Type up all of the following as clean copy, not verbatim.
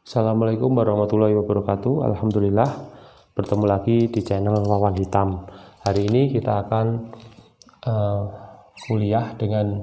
Assalamualaikum warahmatullahi wabarakatuh. Alhamdulillah bertemu lagi di channel Wawan Hitam. Hari ini kita akan kuliah dengan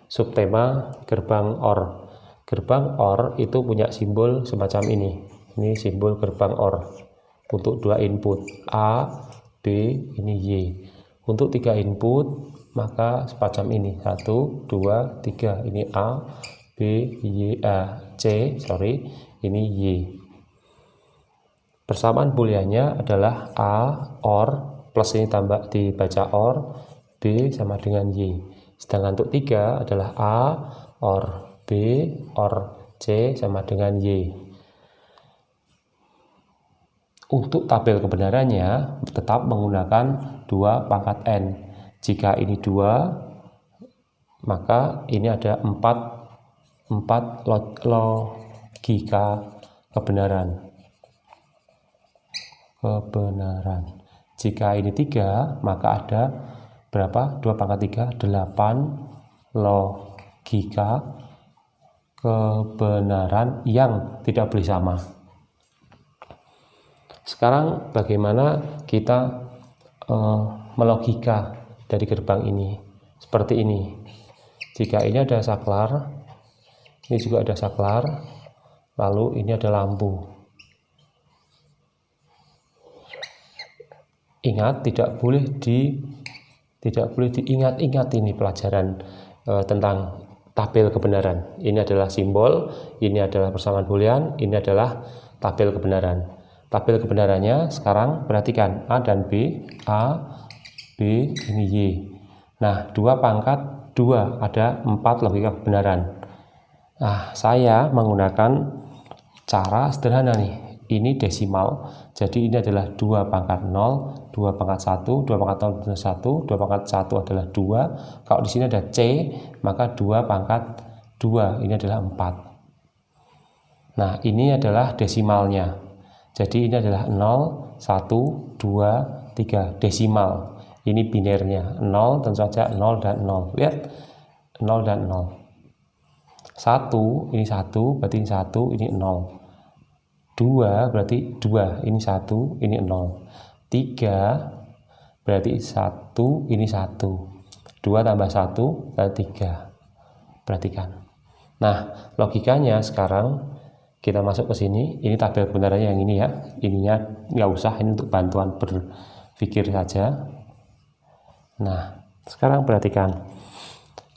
subtema gerbang OR. Gerbang OR itu punya simbol semacam ini. Ini simbol gerbang OR untuk dua input A, B, ini Y. Untuk tiga input maka semacam ini 1, 2, 3. Ini A, B, Y, C, ini Y. Persamaan booleannya adalah A OR plus ini tambah dibaca OR, B sama dengan Y. Sedangkan untuk 3 adalah A OR B OR C sama dengan Y. Untuk tabel kebenarannya tetap menggunakan 2 pangkat N. Jika ini 2, maka ini ada 4 logika kebenaran. Jika ini 3, maka ada berapa? 2 pangkat 3, 8 logika kebenaran yang tidak boleh sama. Sekarang bagaimana kita melogika dari gerbang ini? Seperti ini. Jika ini ada saklar, ini juga ada saklar, lalu ini ada lampu. Ingat, tidak boleh diingat-ingat ini pelajaran tentang tabel kebenaran. Ini adalah simbol, ini adalah persamaan boolean, ini adalah tabel kebenaran. Tabel kebenarannya sekarang perhatikan A dan B, A, B, ini Y. Nah, 2 pangkat 2, ada 4 logika kebenaran. Nah, saya menggunakan cara sederhana nih. Ini desimal, jadi ini adalah 2 pangkat 0, 2 pangkat 1, 2 pangkat 0 adalah 1, 2 pangkat 1 adalah 2. Kalau di sini ada C, maka 2 pangkat 2, ini adalah 4. Nah, ini adalah desimalnya. Jadi ini adalah 0, 1, 2, 3, desimal. Ini binernya, 0 tentu saja 0 dan 0. Lihat, 0 dan 0. 1, ini 1, berarti ini 1, ini 0. 2, berarti 2, ini 1, ini 0. 3, berarti 1, ini 1. 2 tambah 1, berarti 3. Perhatikan. Nah, logikanya sekarang kita masuk ke sini. Ini tabel kebenarannya yang ini ya. Ininya nggak usah, ini untuk bantuan berpikir saja. Nah, sekarang perhatikan.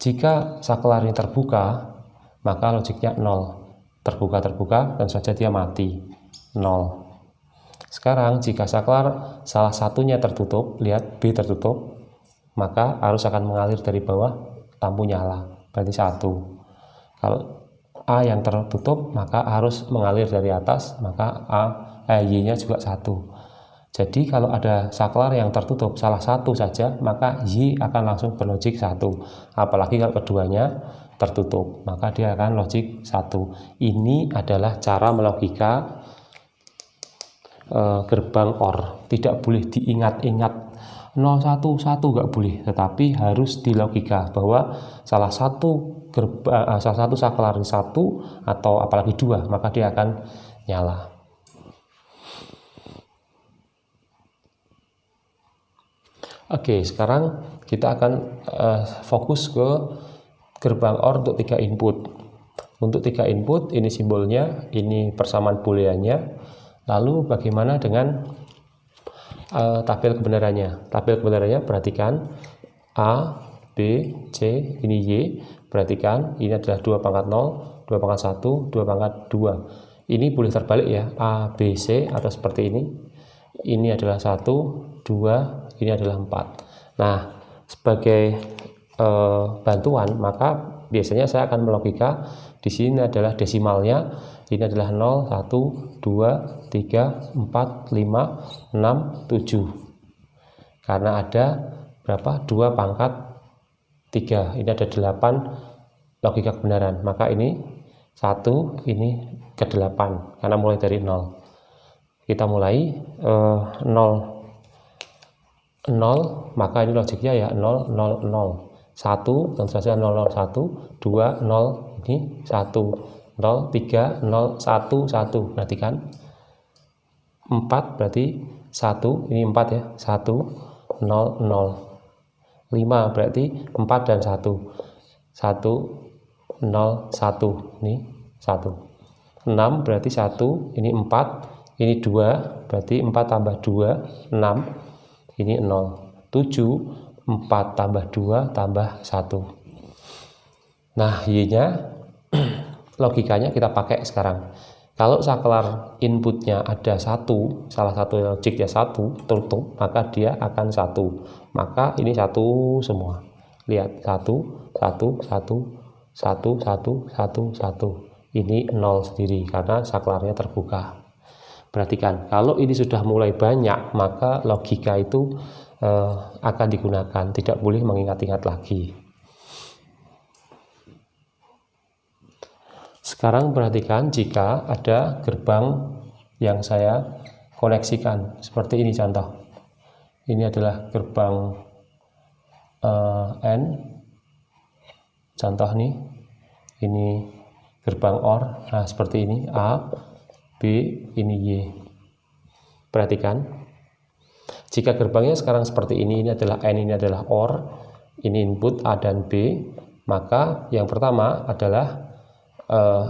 Jika saklar ini terbuka, maka logiknya 0. Terbuka, dan saja dia mati. 0. Sekarang jika saklar salah satunya tertutup, lihat B tertutup, maka arus akan mengalir dari bawah, lampu nyala. Berarti 1. Kalau A yang tertutup, maka arus mengalir dari atas, maka Y-nya juga 1. Jadi kalau ada saklar yang tertutup salah satu saja, maka Y akan langsung berlogik 1. Apalagi kalau keduanya tertutup, maka dia akan logik 1. Ini adalah cara melogika gerbang OR. Tidak boleh diingat-ingat 011 nggak boleh, tetapi harus dilogika bahwa salah satu saklar 1 atau apalagi 2, maka dia akan nyala. Oke, sekarang kita akan fokus ke gerbang OR untuk 3 input. Untuk 3 input, ini simbolnya, ini persamaan booleannya. Lalu bagaimana dengan tabel kebenarannya? Tabel kebenarannya perhatikan A, B, C, ini Y. Perhatikan, ini adalah 2 pangkat 0, 2 pangkat 1, 2 pangkat 2. Ini boleh terbalik ya, A, B, C, atau seperti ini. Ini adalah 1, 2, ini adalah 4. Nah, sebagai bantuan, maka biasanya saya akan melogika di sini adalah desimalnya. Ini adalah 0, 1, 2, 3, 4, 5, 6, 7. Karena ada berapa? 2 pangkat 3. Ini ada 8 logika kebenaran. Maka ini 1, ini ke 8. Karena mulai dari 0. Kita mulai 0, maka ini logiknya ya 0, 0, 0. 1, tentu saja 0, 0, 1. 2, 0, ini 1. 0, 3, 0, 1, 1. Perhatikan. 4 berarti 1, ini 4 ya. 1, 0, 0. 5 berarti 4 dan 1. 1, 0, 1. Ini 1. 6 berarti 1, ini 4, ini 2, berarti 4 tambah 2, 6, ini 0. 7, 4 tambah 2 tambah 1. Nah, Y-nya logikanya kita pakai sekarang. Kalau saklar inputnya ada 1, salah satu logiknya 1, tutup, maka dia akan 1. Maka ini 1 semua. Lihat, 1, 1, 1, 1, 1, 1, 1. Ini 0 sendiri karena saklarnya terbuka. Perhatikan, kalau ini sudah mulai banyak, maka logika itu akan digunakan, tidak boleh mengingat-ingat lagi. Sekarang perhatikan jika ada gerbang yang saya koneksikan, seperti ini contoh. Ini adalah gerbang N, contoh nih, ini gerbang OR, nah seperti ini, A, B, ini Y. Perhatikan, jika gerbangnya sekarang seperti ini adalah N, ini adalah OR, ini input A dan B, maka yang pertama adalah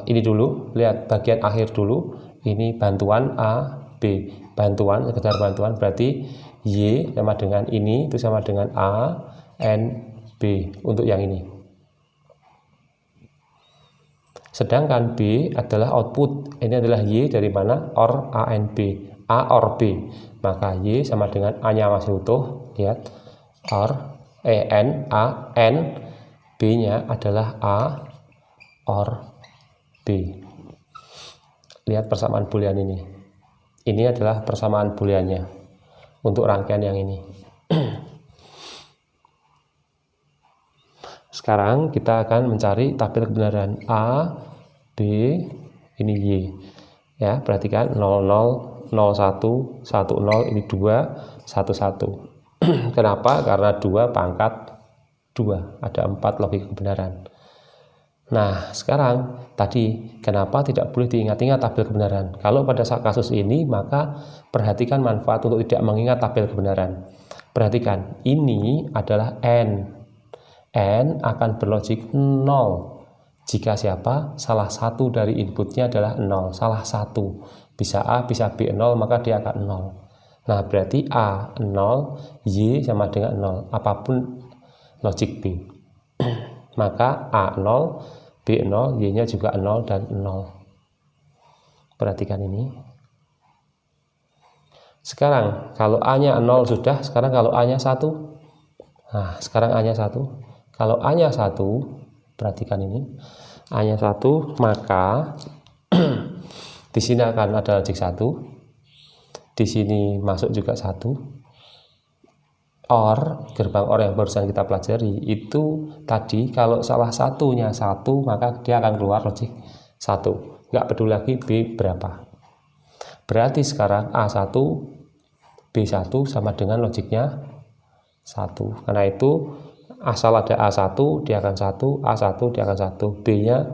ini dulu, lihat bagian akhir dulu, ini bantuan A, B, bantuan, sekedar bantuan, berarti Y sama dengan ini, itu sama dengan A, N, B, untuk yang ini. Sedangkan B adalah output, ini adalah Y dari mana? OR A, N, B, A, OR B, maka Y sama dengan A-nya masih utuh, lihat, OR, N, A, N, B-nya adalah A, OR B. Lihat persamaan boolean ini. Ini adalah persamaan booleannya untuk rangkaian yang ini. Sekarang kita akan mencari tabel kebenaran A, B, ini Y. Ya, perhatikan 00, 01, 10, ini 2, 11. Kenapa? Karena 2 pangkat 2, ada 4 logika kebenaran. Nah, sekarang tadi kenapa tidak boleh diingat-ingat tabel kebenaran? Kalau pada kasus ini, maka perhatikan manfaat untuk tidak mengingat tabel kebenaran. Perhatikan, ini adalah N. N akan berlogik 0. Jika siapa? Salah satu dari inputnya adalah 0. Salah satu. Bisa A, bisa B 0, maka dia akan 0. Nah, berarti A 0, Y sama dengan 0. Apapun logik B. Maka A 0, B 0, Y-nya juga 0 dan 0. Perhatikan ini. Sekarang kalau A-nya 0 sudah, sekarang kalau A-nya 1. Nah, sekarang A-nya 1. Kalau A-nya 1, perhatikan ini. A-nya 1, maka di sini akan ada logik 1. Di sini masuk juga 1. OR, gerbang OR yang barusan kita pelajari itu tadi kalau salah satunya 1, maka dia akan keluar logik 1, nggak peduli lagi B berapa. Berarti sekarang A1 B1 sama dengan logiknya 1. Karena itu asal ada A1 dia akan 1, A1 dia akan 1, B nya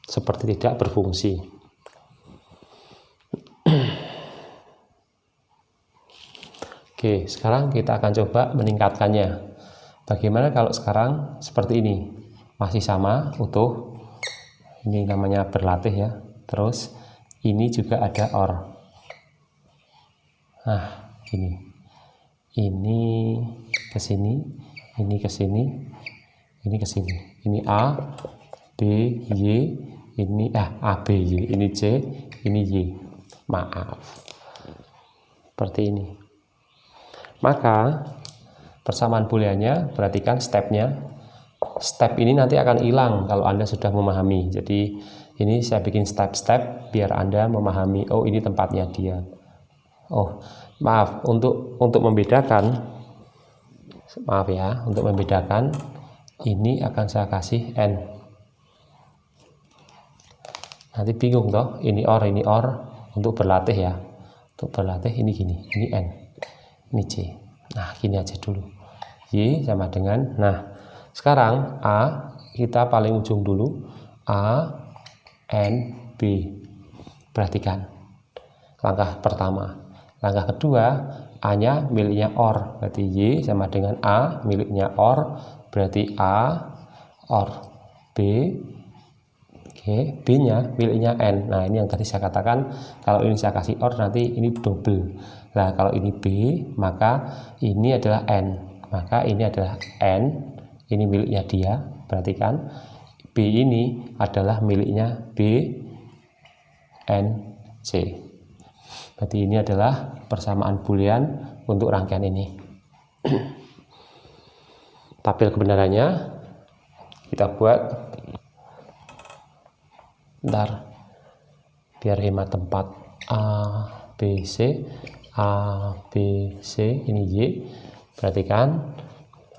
seperti tidak berfungsi. Oke, sekarang kita akan coba meningkatkannya. Bagaimana kalau sekarang seperti ini? Masih sama, utuh. Ini namanya berlatih ya. Terus ini juga ada OR. Nah, gini. Ini ke sini, ini ke sini, ini ke sini. Ini A, B, Y, ini A, B, Y, ini C, ini Y. Maaf. Seperti ini. Maka persamaan booleannya, perhatikan stepnya. Step ini nanti akan hilang kalau Anda sudah memahami. Jadi ini saya bikin step-step biar Anda memahami, oh ini tempatnya dia. Oh, maaf, untuk membedakan, maaf ya, untuk membedakan ini akan saya kasih N. Nanti bingung toh, ini OR, untuk berlatih ya. Untuk berlatih ini gini, ini N. Ini C. Nah, gini aja dulu. Y sama dengan, nah, sekarang A, kita paling ujung dulu. A, N, B. Perhatikan langkah pertama. Langkah kedua, A-nya miliknya OR, berarti Y sama dengan A miliknya OR, berarti A OR B. Oke, B-nya miliknya N. Nah, ini yang tadi saya katakan, kalau ini saya kasih OR nanti ini double. Nah, kalau ini B, maka ini adalah N. Maka ini adalah N, ini miliknya dia. Perhatikan, B ini adalah miliknya B, N, C. Berarti ini adalah persamaan boolean untuk rangkaian ini. Tabel kebenarannya kita buat. Ntar biar hemat tempat. A, B, C, A, B, C, ini Y. Perhatikan,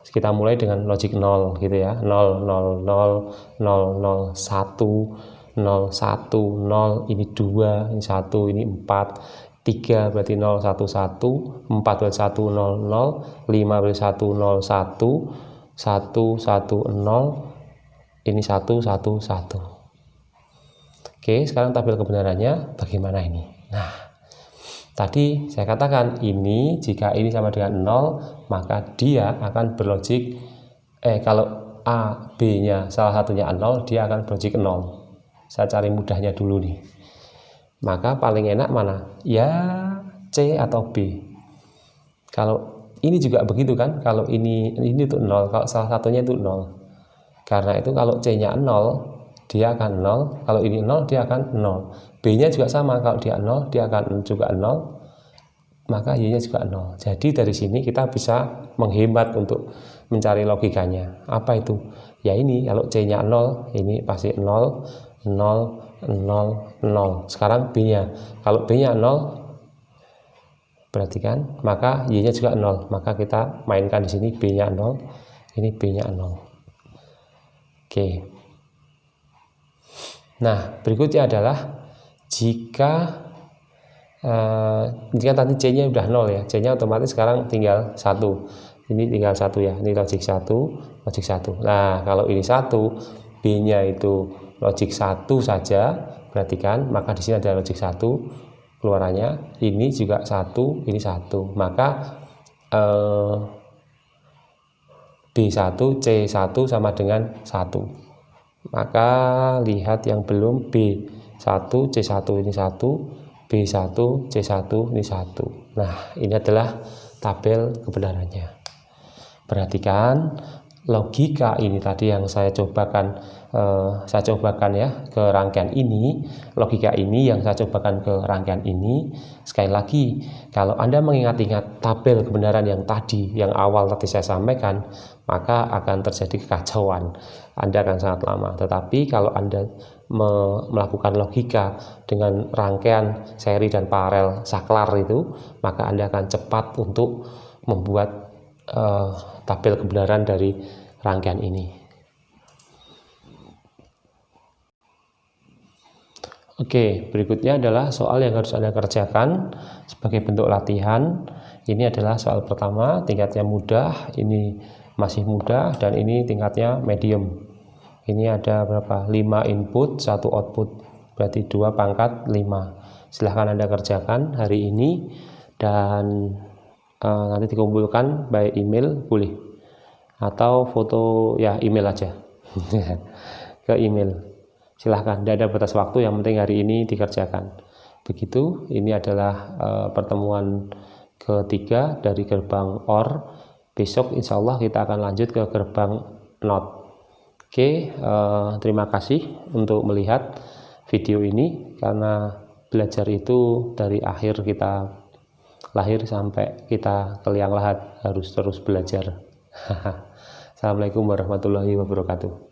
kita mulai dengan logik 0 gitu ya. 0, 0, 0, 0, 0, 1, 0, 1, 0, ini 2, ini 1, ini 4, 3 berarti 0, 1, 1, 4 berarti 1, 0, 0, 5 berarti 1, 0, 1, 1, 1, 0, ini 1, 1, 1. Oke, sekarang tabel kebenarannya bagaimana ini? Nah, tadi saya katakan ini jika ini sama dengan 0, maka dia akan berlogik kalau A, B-nya salah satunya 0, dia akan berlogik 0. Saya cari mudahnya dulu nih. Maka paling enak mana? Ya C atau B. Kalau ini juga begitu kan? Kalau ini itu 0, kalau salah satunya itu 0. Karena itu kalau C-nya 0, dia akan 0, kalau ini 0 dia akan 0. B-nya juga sama, kalau dia 0 dia akan juga 0, maka Y-nya juga 0. Jadi dari sini kita bisa menghemat untuk mencari logikanya. Apa itu? Ya ini, kalau C-nya 0, ini pasti 0, 0, 0, 0. Sekarang B-nya, kalau B-nya 0, perhatikan, maka Y-nya juga 0. Maka kita mainkan di sini B-nya 0, ini B-nya 0. Oke. Nah, berikutnya adalah jika tadi C-nya udah 0 ya, C-nya otomatis sekarang tinggal 1. Ini tinggal 1 ya, ini logik 1, logik 1. Nah, kalau ini 1, B-nya itu logik 1 saja, perhatikan, maka di sini ada logik 1 keluarannya, ini juga 1, ini 1. Maka B1, C1 sama dengan 1. Maka lihat yang belum, B1, C1 ini 1, B1, C1 ini 1. Nah, ini adalah tabel kebenarannya. Perhatikan logika ini tadi yang saya cobakan ya ke rangkaian ini. Logika ini yang saya cobakan ke rangkaian ini. Sekali lagi, kalau Anda mengingat-ingat tabel kebenaran yang tadi, yang awal tadi saya sampaikan, maka akan terjadi kekacauan. Anda akan sangat lama. Tetapi kalau Anda melakukan logika dengan rangkaian seri dan paralel saklar itu, maka Anda akan cepat untuk membuat tabel kebenaran dari rangkaian ini. Oke, berikutnya adalah soal yang harus Anda kerjakan sebagai bentuk latihan. Ini adalah soal pertama, tingkatnya mudah, ini masih mudah, dan ini tingkatnya medium. Ini ada berapa? 5 input, 1 output, berarti 2 pangkat 5. Silahkan Anda kerjakan hari ini, dan nanti dikumpulkan by email boleh, atau foto ya email aja ke email. Silahkan, tidak ada batas waktu, yang penting hari ini dikerjakan. Begitu, ini adalah pertemuan ketiga dari gerbang OR. Besok insya Allah kita akan lanjut ke gerbang NOT. Oke, terima kasih untuk melihat video ini, karena belajar itu dari akhir kita lahir sampai kita ke liang lahat harus terus belajar. Assalamualaikum warahmatullahi wabarakatuh.